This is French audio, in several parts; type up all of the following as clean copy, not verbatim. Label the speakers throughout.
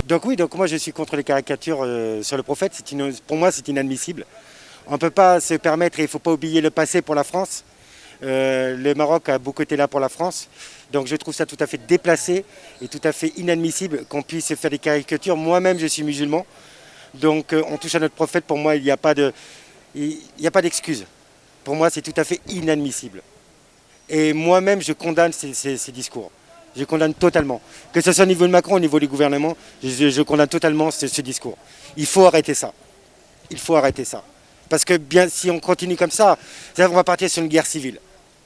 Speaker 1: Donc oui, donc moi je suis contre les caricatures sur le prophète. Pour moi, c'est inadmissible. On ne peut pas se permettre, et il ne faut pas oublier le passé pour la France. Le Maroc a beaucoup été là pour la France. Donc je trouve ça tout à fait déplacé et tout à fait inadmissible qu'on puisse faire des caricatures. Moi-même, je suis musulman. Donc on touche à notre prophète. Pour moi, il n'y a pas d'excuse. Pour moi, c'est tout à fait inadmissible. Et moi-même, je condamne ces discours. Je condamne totalement. Que ce soit au niveau de Macron, au niveau du gouvernement, je condamne totalement ce discours. Il faut arrêter ça. Il faut arrêter ça. Parce que bien, si on continue comme ça, on va partir sur une guerre civile.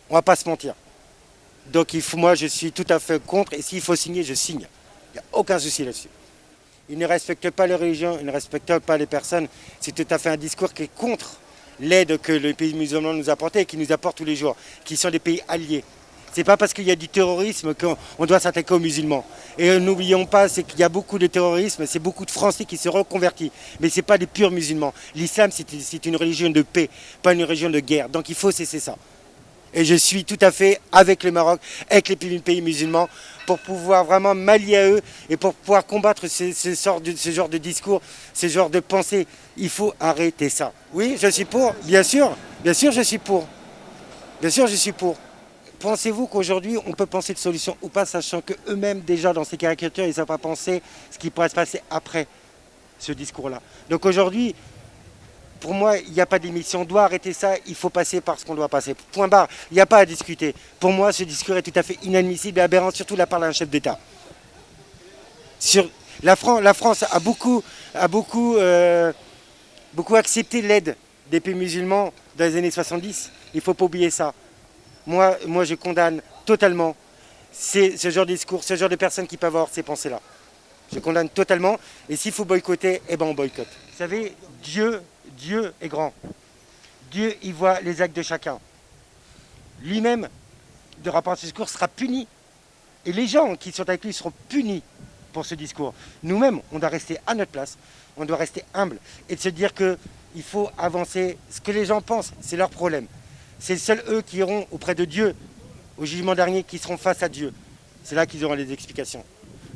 Speaker 1: On ne va pas se mentir. Donc moi, je suis tout à fait contre. Et s'il faut signer, je signe. Il n'y a aucun souci là-dessus. Ils ne respectent pas les religions, ils ne respectent pas les personnes. C'est tout à fait un discours qui est contre l'aide que les pays musulmans nous apportent et qui nous apportent tous les jours, qui sont des pays alliés. C'est pas parce qu'il y a du terrorisme qu'on doit s'attaquer aux musulmans. Et n'oublions pas, c'est qu'il y a beaucoup de terrorisme, c'est beaucoup de Français qui se reconvertissent. Mais ce n'est pas des purs musulmans. L'islam, c'est une religion de paix, pas une religion de guerre. Donc il faut cesser ça. Et je suis tout à fait avec le Maroc, avec les pays musulmans, pour pouvoir vraiment m'allier à eux et pour pouvoir combattre ce genre de discours, ce genre de pensée. Il faut arrêter ça. Oui, je suis pour, bien sûr je suis pour. Bien sûr je suis pour. Pensez-vous qu'aujourd'hui, on peut penser de solution ou pas, sachant qu'eux-mêmes, déjà, dans ces caricatures, ils ne savent pas penser ce qui pourrait se passer après ce discours-là. Donc aujourd'hui, pour moi, il n'y a pas d'émission. On doit arrêter ça, il faut passer par ce qu'on doit passer. Point barre, il n'y a pas à discuter. Pour moi, ce discours est tout à fait inadmissible et aberrant, surtout de la part d'un chef d'État. La France a beaucoup accepté l'aide des pays musulmans dans les années 70. Il ne faut pas oublier ça. Moi, je condamne totalement ce genre de discours, ce genre de personnes qui peuvent avoir ces pensées-là. Je condamne totalement. Et s'il faut boycotter, eh ben on boycotte. Vous savez, Dieu est grand. Dieu, il voit les actes de chacun. Lui-même, de rapport à ce discours, sera puni. Et les gens qui sont avec lui seront punis pour ce discours. Nous-mêmes, on doit rester à notre place. On doit rester humble et de se dire qu'il faut avancer. Ce que les gens pensent, c'est leur problème. C'est seuls eux qui iront auprès de Dieu, au jugement dernier, qui seront face à Dieu. C'est là qu'ils auront les explications.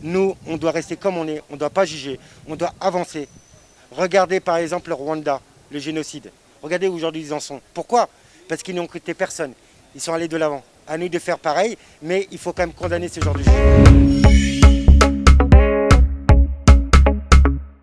Speaker 1: Nous, on doit rester comme on est, on ne doit pas juger, on doit avancer. Regardez par exemple le Rwanda, le génocide. Regardez où aujourd'hui ils en sont. Pourquoi? Parce qu'ils n'ont coûté personne. Ils sont allés de l'avant. À nous de faire pareil, mais il faut quand même condamner ce genre de choses.